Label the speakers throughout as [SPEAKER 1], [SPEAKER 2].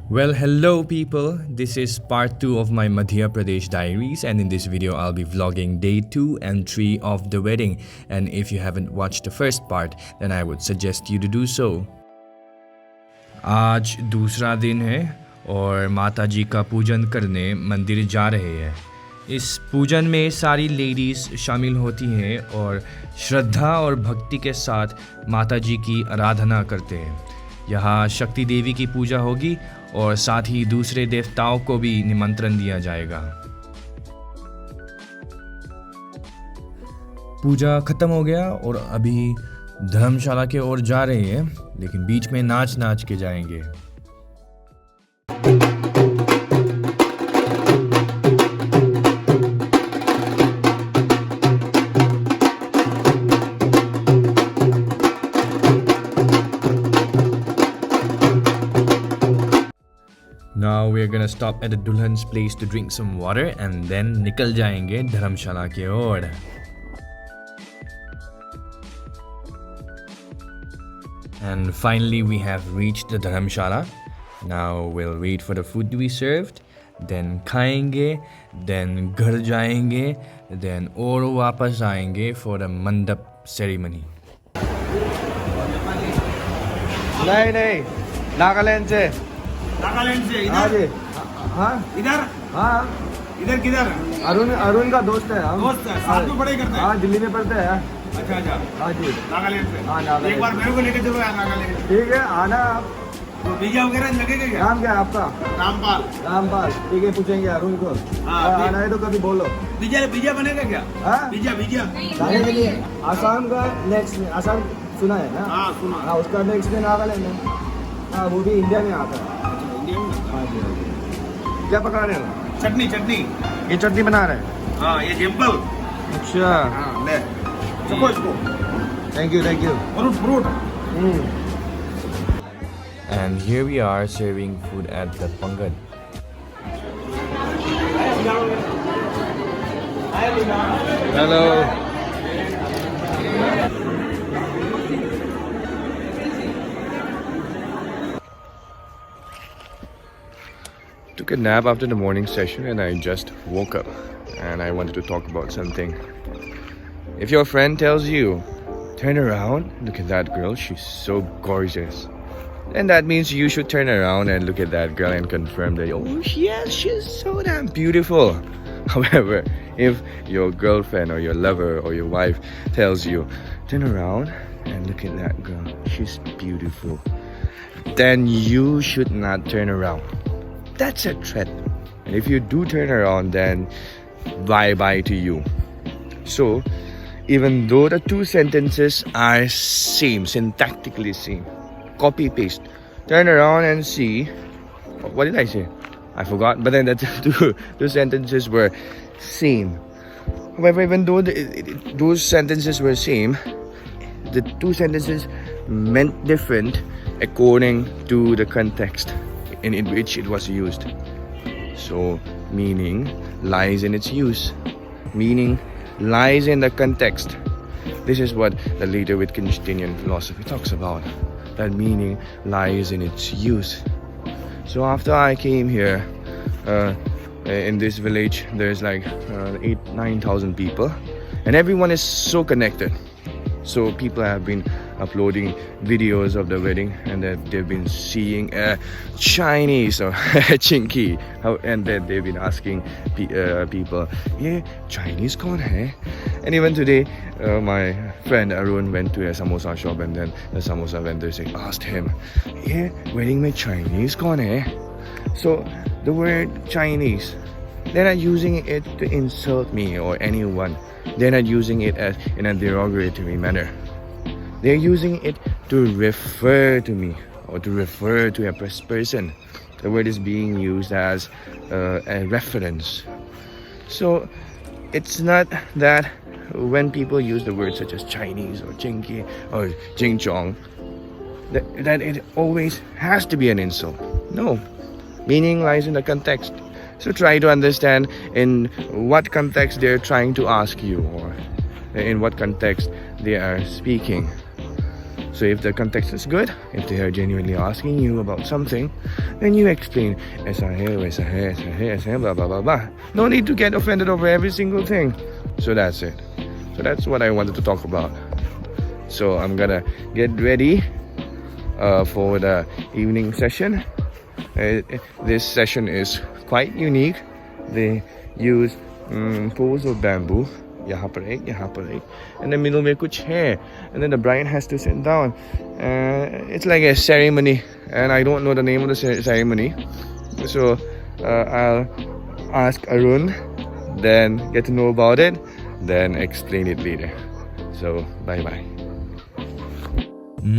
[SPEAKER 1] Well, hello people. This is part 2 of my Madhya Pradesh diaries, and in this video I'll be vlogging day 2 and 3 of the wedding. And if you haven't watched the first part, then I would suggest you to do so. आज दूसरा दिन है और माता जी का पूजन करने मंदिर जा रहे हैं। इस पूजन में सारी लेडीज़ शामिल होती हैं और श्रद्धा और भक्ति के साथ माता जी की आराधना करते हैं। यहाँ शक्ति देवी की पूजा होगी और साथ ही दूसरे देवताओं को भी निमंत्रण दिया जाएगा। पूजा खत्म हो गया और अभी धर्मशाला के ओर जा रहे हैं, लेकिन बीच में नाच के जाएंगे। Now we're gonna stop at the Dulhan's place to drink some water and then निकल जाएंगे धर्मशाला की ओर। And finally we have reached the Dharamshala. Now we'll wait for the food to be served, then खाएंगे, then घर जाएंगे, then और वापस आएंगे for the mandap ceremony.
[SPEAKER 2] नहीं नागालैंड से
[SPEAKER 3] इधर
[SPEAKER 2] हाँ
[SPEAKER 3] इधर
[SPEAKER 2] हाँ
[SPEAKER 3] इधर किधर
[SPEAKER 2] अरुण का दोस्त है हम।
[SPEAKER 3] दोस्त है, साथ में पढ़ाई करते हैं।
[SPEAKER 2] हाँ दिल्ली में पढ़ते हैं।
[SPEAKER 3] अच्छा
[SPEAKER 2] हाँ जी
[SPEAKER 3] नागालैंड से।
[SPEAKER 2] हाँ, नागालैंड।
[SPEAKER 3] एक बार मेरे को लेके चलो यार नागालैंड।
[SPEAKER 2] ठीक है आना आप।
[SPEAKER 3] तो वीजा वगैरह लगेगा क्या?
[SPEAKER 2] नाम क्या है आपका?
[SPEAKER 3] रामपाल।
[SPEAKER 2] ठीक है पूछेंगे अरुण को।
[SPEAKER 3] हाँ, ठीक।
[SPEAKER 2] आना है तो कभी बोलो।
[SPEAKER 3] वीजा बनेगा क्या?
[SPEAKER 2] हाँ?
[SPEAKER 3] वीजा
[SPEAKER 2] जाने के लिए आसाम का नेक्स्ट में आसाम सुना है ना?
[SPEAKER 3] हाँ सुना।
[SPEAKER 2] हाँ उसका नेक्स्ट में नागालैंड है। हाँ वो भी इंडिया में आता है।
[SPEAKER 3] इंडिया में
[SPEAKER 2] हाँ जी क्या पका रहे हो?
[SPEAKER 3] चटनी
[SPEAKER 2] ये चटनी बना रहे हैं।
[SPEAKER 3] हाँ ये जम्पल।
[SPEAKER 2] अच्छा
[SPEAKER 3] हाँ ले चको इसको।
[SPEAKER 2] Thank you
[SPEAKER 3] fruit
[SPEAKER 1] And here we are serving food at the Pangan.
[SPEAKER 2] Hello
[SPEAKER 1] Took a nap after the morning session and I just woke up and I wanted to talk about something. If your friend tells you, turn around, look at that girl, she's so gorgeous, then that means you should turn around and look at that girl and confirm that, oh yes, she's so damn beautiful. However, if your girlfriend or your lover or your wife tells you, turn around and look at that girl, she's beautiful, then you should not turn around. That's a threat. And if you do turn around, then bye-bye to you. So, even though the two sentences are same, syntactically same, copy-paste, turn around and see. What did I say? I forgot. But then the two sentences were same. However, even though those sentences were same, the two sentences meant different according to the context in which it was used. So, meaning lies in its use. Meaning lies in the context. This is what the later Wittgensteinian philosophy talks about. That meaning lies in its use. So after I came here, in this village, there's like 8,000-9,000 people, and everyone is so connected. So people have been uploading videos of the wedding, and they've been seeing Chinese or Chinky, and then they've been asking people, "Yeah, Chinese kaun hai?" And even today, my friend Arun went to a samosa shop, and then the samosa vendor asked him, "Yeah, wedding mein Chinese kaun hai?" So the word Chinese, they're not using it to insult me or anyone. They're not using it as in a derogatory manner. They're using it to refer to me or to refer to a person. The word is being used as a reference. So it's not that when people use the words such as Chinese or Chinky or Jingchong, that it always has to be an insult. No. Meaning lies in the context. So try to understand in what context they're trying to ask you or in what context they are speaking. So if the context is good, if they are genuinely asking you about something, then you explain, aisa hai, waisa hai, aisa hai, aisa hai, blah blah blah blah. No need to get offended over every single thing. So that's it. So that's what I wanted to talk about. So I'm gonna get ready for the evening session. This session is quite unique. They use poles of bamboo. यहाँ पर एक, and the middle में कुछ है, and then the bride has to sit down. It's like a ceremony, and I don't know the name of the ceremony. So I'll ask Arun, then get to know about it, then explain it later. So bye bye.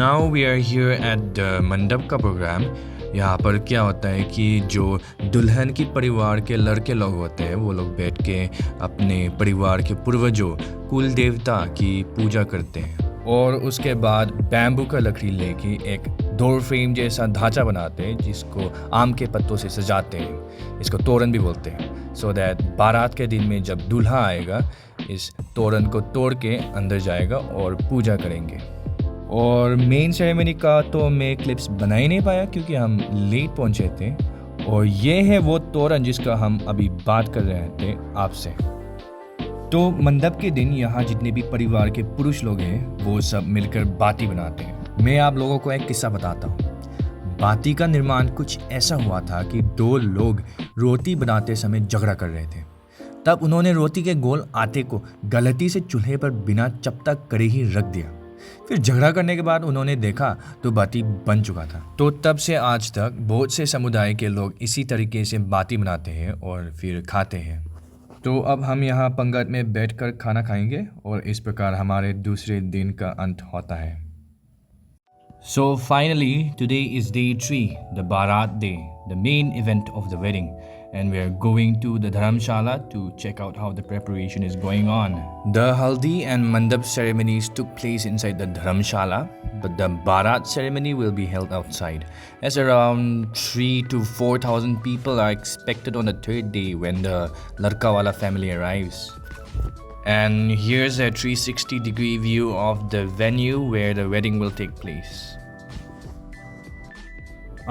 [SPEAKER 4] Now we are here at the मंडप का programme. यहाँ पर क्या होता है कि जो दुल्हन की परिवार के लड़के लोग होते हैं वो लोग बैठ के अपने परिवार के पूर्वजों कुल देवता की पूजा करते हैं, और उसके बाद बैम्बू का लकड़ी लेके एक डोर फ्रेम जैसा ढांचा बनाते हैं जिसको आम के पत्तों से सजाते हैं. इसको तोरण भी बोलते हैं. सो दैट बारात के दिन में जब दूल्हा आएगा इस तोरण को तोड़ के अंदर जाएगा और पूजा करेंगे. और मेन सेरेमनी का तो मैं क्लिप्स बना ही नहीं पाया क्योंकि हम लेट पहुंचे थे. और ये है वो तोरण जिसका हम अभी बात कर रहे थे आपसे. तो मंडप के दिन यहाँ जितने भी परिवार के पुरुष लोग हैं वो सब मिलकर बाती बनाते हैं. मैं आप लोगों को एक किस्सा बताता हूँ. बाती का निर्माण कुछ ऐसा हुआ था कि दो लोग रोटी बनाते समय झगड़ा कर रहे थे. तब उन्होंने रोटी के गोल आटे को गलती से चूल्हे पर बिना चपटा करे ही रख दिया. फिर झगड़ा करने के बाद उन्होंने देखा तो बाती बन चुका था. तो तब से आज तक बहुत से समुदाय के लोग इसी तरीके से बाती बनाते हैं और फिर खाते हैं. तो अब हम यहाँ पंगत में बैठकर खाना खाएंगे और इस प्रकार हमारे दूसरे दिन का अंत होता है. So finally, today is day 3, the Bharat day, the main event of the wedding. And we are going to the Dharamshala to check out how the preparation is going on. The Haldi and Mandap ceremonies took place inside the Dharamshala, but the Bharat ceremony will be held outside, as around 3,000 to 4,000 people are expected on the third day when the Ladkawala family arrives. And here's a 360-degree view of the venue where the wedding will take place.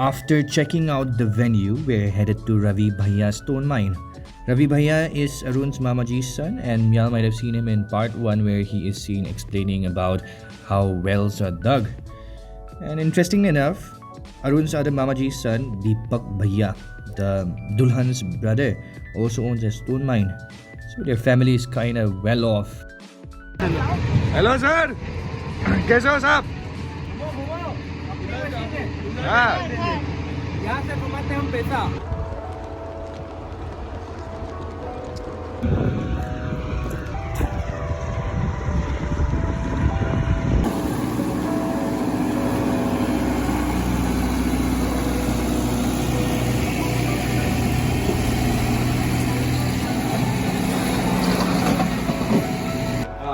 [SPEAKER 4] After checking out the venue, we're headed to Ravi Bhaiya's stone mine. Ravi Bhaiya is Arun's Mamaji's son, and y'all might have seen him in part 1 where he is seen explaining about how wells are dug. And interestingly enough, Arun's other Mamaji's son, Deepak Bhaiya, the Dulhan's brother, also owns a stone mine. So their family is kind of well off.
[SPEAKER 1] Hello sir, कैसे हो साहब?
[SPEAKER 2] यहाँ से कमाते हम पैसा.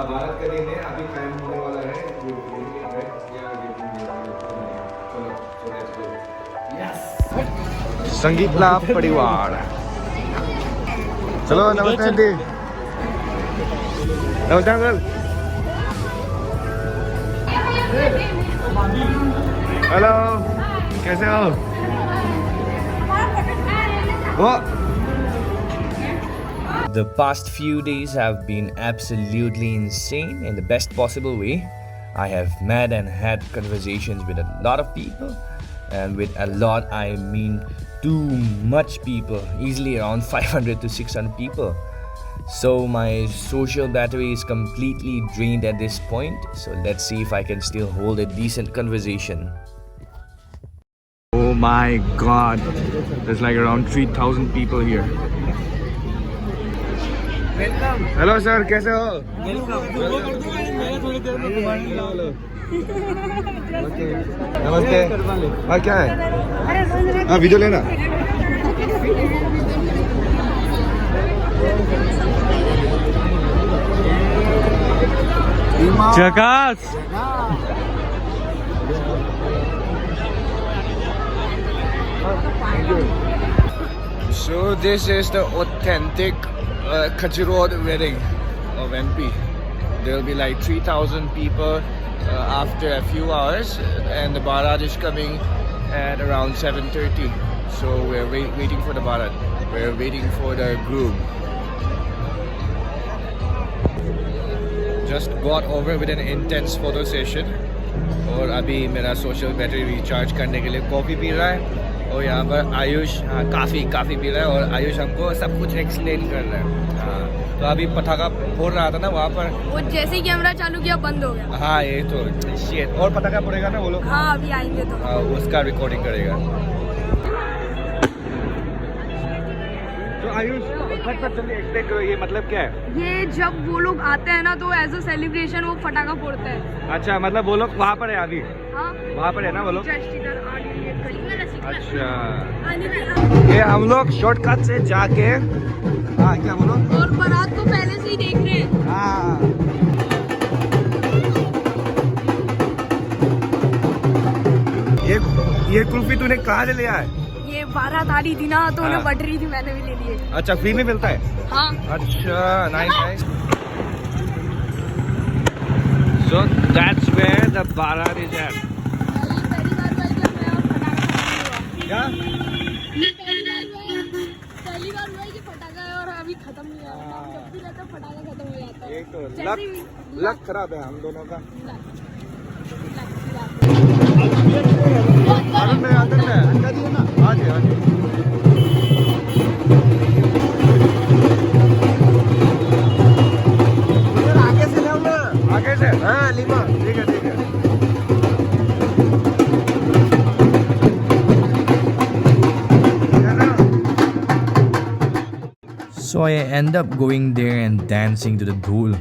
[SPEAKER 1] भारत का दिन है, अभी टाइम होने वाला है. संगीत लाभ परिवार. चलो नमस्ते आंटी. नमस्ते अंकल. हेलो, कैसे हो? The past few days have been absolutely insane in the best possible way. I have met and had conversations with a lot of people, and with a lot I mean too much people, easily around 500 to 600 people. So my social battery is completely drained at this point, so let's see if I can still hold a decent conversation. Oh my god, there's like around 3,000 people here.
[SPEAKER 2] Welcome.
[SPEAKER 1] Hello sir, कैसे हो? नमस्ते. हाँ क्या है? हाँ video लेना.
[SPEAKER 4] Jagas!
[SPEAKER 1] So this is the authentic Khajurod wedding of MP. There will be like 3,000 people after a few hours, and the Bharat is coming at around 7:30. So we're waiting for the Bharat. We're waiting for the groom. Just got over with an intense photo session. और अभी मेरा social battery recharge करने के लिए coffee P रहा है, और यहाँ पर आयुष काफ़ी पी रहा है, और आयुष हमको सब कुछ एक्सप्लेन कर रहा है. हाँ, तो अभी पटाखा फोड़ रहा था ना वहाँ पर,
[SPEAKER 5] वो जैसे ही कैमरा चालू किया बंद हो गया.
[SPEAKER 1] हाँ ये तो shit. और पटाखा फोड़ेगा ना वो लोग.
[SPEAKER 5] हाँ अभी आएंगे तो.
[SPEAKER 1] हाँ, उसका रिकॉर्डिंग करेगा. तो आयुष चलिए एक्सप्लेन करो, ये मतलब क्या है?
[SPEAKER 5] ये जब वो लोग आते हैं ना तो एज अ सेलिब्रेशन वो पटाखा फोड़ते हैं.
[SPEAKER 1] अच्छा, मतलब वो लोग वहाँ पर है अभी.
[SPEAKER 5] हाँ
[SPEAKER 1] वहाँ पर है ना वो लोग.
[SPEAKER 5] जस्ट इधर
[SPEAKER 1] अच्छा, ये हम लोग शॉर्टकट से जाके, हाँ क्या बोलो,
[SPEAKER 5] और बारात को पहले से ही देख रहे हैं.
[SPEAKER 1] हाँ ये कुल्फी तूने कहाँ से लिया है?
[SPEAKER 5] ये बारात आ रही थी ना तो उन्हें
[SPEAKER 1] हाँ.
[SPEAKER 5] बट रही थी, मैंने भी ले लिए.
[SPEAKER 1] अच्छा, फ्री में मिलता है?
[SPEAKER 5] हाँ
[SPEAKER 1] अच्छा, nice. So that's where the Bharat is at. क्या?
[SPEAKER 5] पहली बार हुआ है कि पटाखा है और अभी खत्म नहीं हुआ. जब भी रहता पटाखा खत्म हो जाता है.
[SPEAKER 1] एक तो
[SPEAKER 5] जैसे ही-
[SPEAKER 1] लक खराब है हम दोनों का. अंदर में अंडा दिए ना. हाँ जी, हाँ जी. आगे से ले ना. आगे से? हाँ लीमा. ठीक है.
[SPEAKER 4] So I end up going there and dancing to the dhol.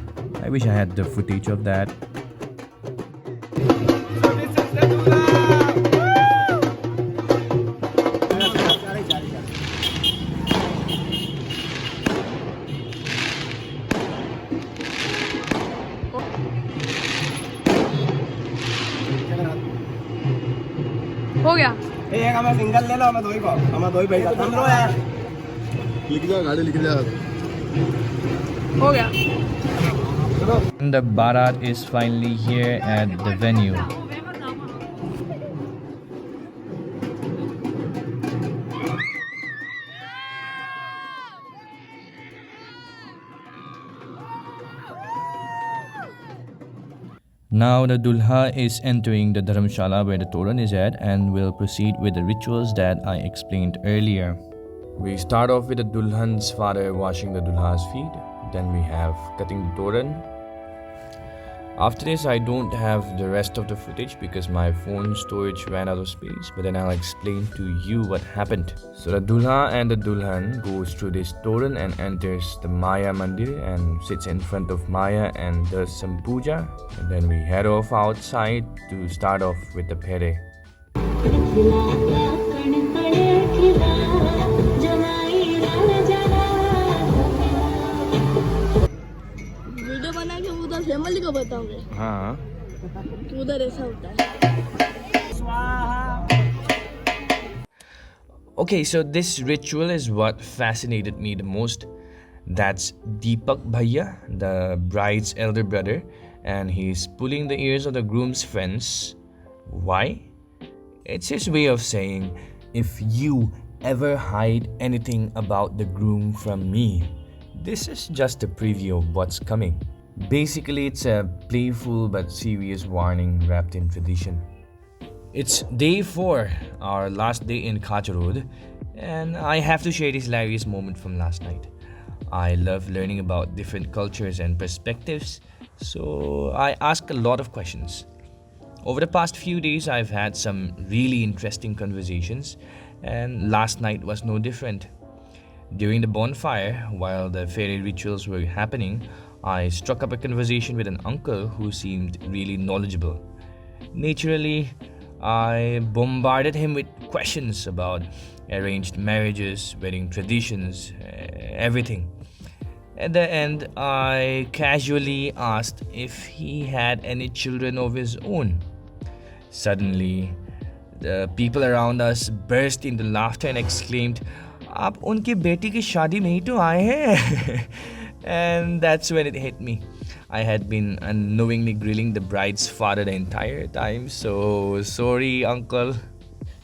[SPEAKER 4] I wish I had the footage of that.
[SPEAKER 5] हो गया.
[SPEAKER 2] एक हमें सिंगल ले लो, हमें दो ही पाओ, हमें दो ही पैसा. तुम लो यार.
[SPEAKER 3] लिख जा, गाड़ी लिख जा.
[SPEAKER 5] हो गया.
[SPEAKER 4] And the Bharat is finally here at the venue. Now the Dulha is entering the Dharamshala where the Toran is at, and will proceed with the rituals that I explained earlier. We start off with the Dulhan's father washing the Dulha's feet. Then we have cutting the Toran. After this, I don't have the rest of the footage because my phone storage ran out of space, but then I'll explain to you what happened. So the Dulha and the Dulhan goes through this Toran and enters the Maya Mandir and sits in front of Maya and does some puja. And then we head off outside to start off with the Pere.
[SPEAKER 5] Video बना के उधर family को बताओगे
[SPEAKER 1] हाँ.
[SPEAKER 5] कि उधर ऐसा होता है.
[SPEAKER 4] Okay, so this ritual is what fascinated me the most. That's Deepak Bhaiya, the bride's elder brother, and he's pulling the ears of the groom's friends. Why? It's his way of saying, if you ever hide anything about the groom from me, this is just a preview of what's coming. Basically, it's a playful but serious warning wrapped in tradition. It's day 4, our last day in Kacharod, and I have to share this hilarious moment from last night. I love learning about different cultures and perspectives, so I ask a lot of questions. Over the past few days, I've had some really interesting conversations, and last night was no different. During the bonfire, while the fairy rituals were happening, I struck up a conversation with an uncle who seemed really knowledgeable. Naturally, I bombarded him with questions about arranged marriages, wedding traditions, everything. At the end, I casually asked if he had any children of his own. Suddenly, the people around us burst into laughter and exclaimed, "आप उनकी बेटी की शादी में ही तो आए हैं." And that's when it hit me. I had been unknowingly grilling the bride's father the entire time. So sorry, uncle.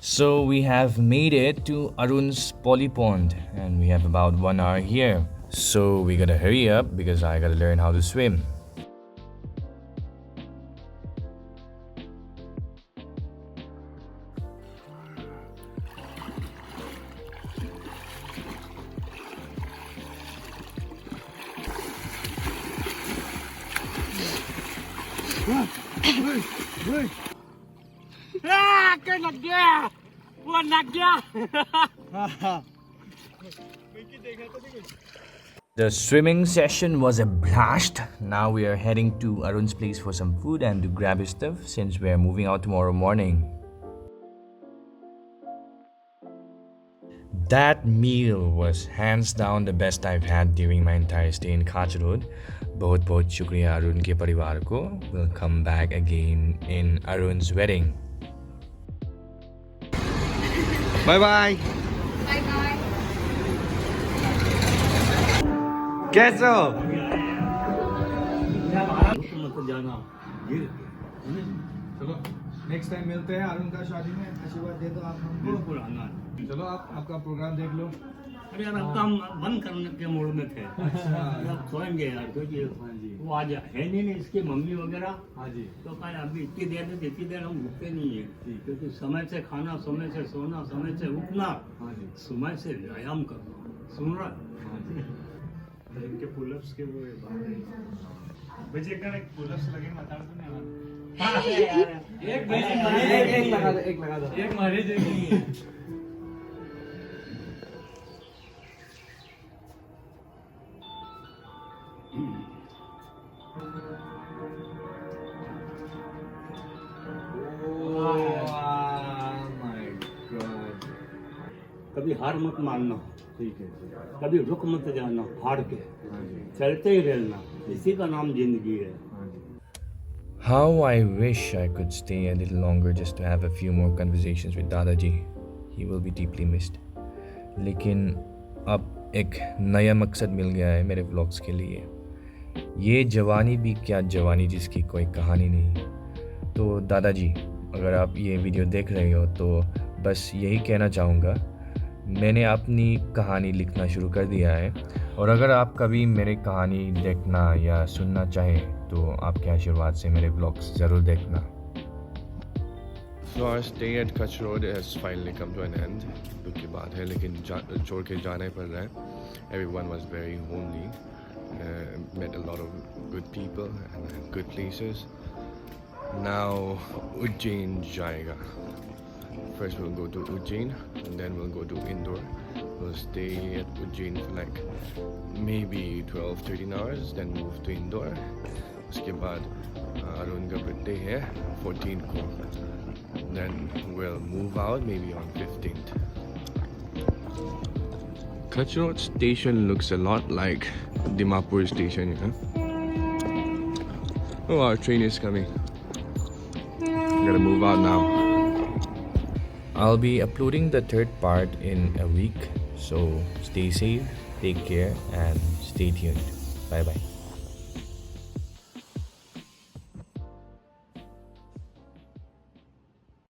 [SPEAKER 4] So we have made it to Arun's Poly Pond and we have about 1 hour here. So we gotta hurry up because I gotta learn how to swim. The swimming session was a blast. Now we are heading to Arun's place for some food and to grab his stuff since we are moving out tomorrow morning. That meal was hands down the best I've had during my entire stay in Kach Road. बहुत बहुत शुक्रिया अरुण के परिवार को. We'll come back again in Arun's wedding.
[SPEAKER 1] Bye bye.
[SPEAKER 5] Bye bye.
[SPEAKER 1] कैसे हो?
[SPEAKER 2] चलो next time मिलते हैं अरुण का शादी में, आशीर्वाद दे दो आप हमको।
[SPEAKER 6] बिल्कुल आना।
[SPEAKER 2] चलो आप आपका प्रोग्राम देख लो।
[SPEAKER 6] अरे यार हम काम बंद करने के मूड में थे। अब सोएंगे यार क्योंकि वो आज है नहीं इसकी मम्मी वगैरह।
[SPEAKER 2] हाँ जी।
[SPEAKER 6] तो कहा अभी इतनी देर हम रुकते नहीं है क्योंकि समय से खाना, समय से सोना, समय से उठना, समय से व्यायाम करना, सुन रहा।
[SPEAKER 7] इनके पुलअप्स के वो बजे का एक पुलअप्स लगे बता दो ना
[SPEAKER 2] एक लगा दो।
[SPEAKER 7] एक मारे जाएगी
[SPEAKER 6] कभी हार मत मानना, ठीक है, कभी रुक मत जाना हार के, चलते ही रहना, इसी का नाम जिंदगी है।
[SPEAKER 4] How I wish I could stay a little longer just to have a few more conversations with Dadaji. He will be deeply missed. लेकिन अब एक नया मकसद मिल गया है मेरे व्लॉग्स के लिए. ये जवानी भी क्या जवानी जिसकी कोई कहानी नहीं. तो दादाजी, अगर आप ये वीडियो देख रहे हो तो बस यही कहना चाहूँगा, मैंने अपनी कहानी लिखना शुरू कर दिया है और अगर आप कभी मेरी कहानी देखना या सुनना चाहें तो आपके आशीर्वाद से मेरे ब्लॉग्स ज़रूर देखना.
[SPEAKER 1] So our stay at Kutch Road has finally come to an end. दुख की बात है लेकिन छोड़ के जाना ही पड़ रहा है. Everyone was very homely. Met a lot of good people and good places. Now Ujjain जाएगा. First we'll go to Ujjain and then we'll go to Indore. We'll stay at Ujjain for like maybe 12-13 hours, then move to Indore. उसके बाद अरुण का birthday है 14th को. Then we'll move out maybe on 15th. Kutch Road station looks a lot like Dimapur station, you know. Oh, our train is coming. Gotta move out now.
[SPEAKER 4] I'll be uploading the third part in a week, so stay safe, take care and stay tuned. Bye bye.